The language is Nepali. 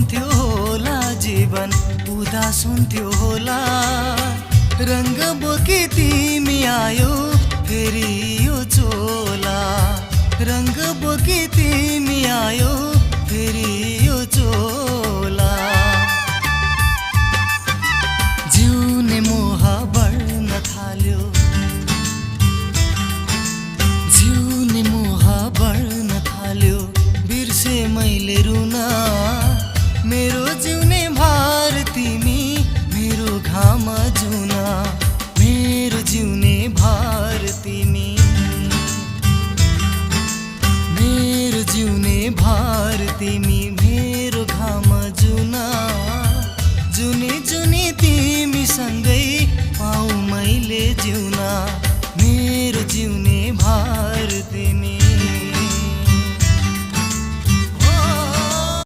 हुन्थ्यो होला जीवन उदास हुन्थ्यो होला। रंग बोकी तिमी आयो फेरि यो चोला, रंग बोकी तिमी आयो फेरि यो चोला। जिउने मोह बढ्न थाल्यो, जिउने मोह बढ्न थाल्यो। बिर्से मैले रुन मेरो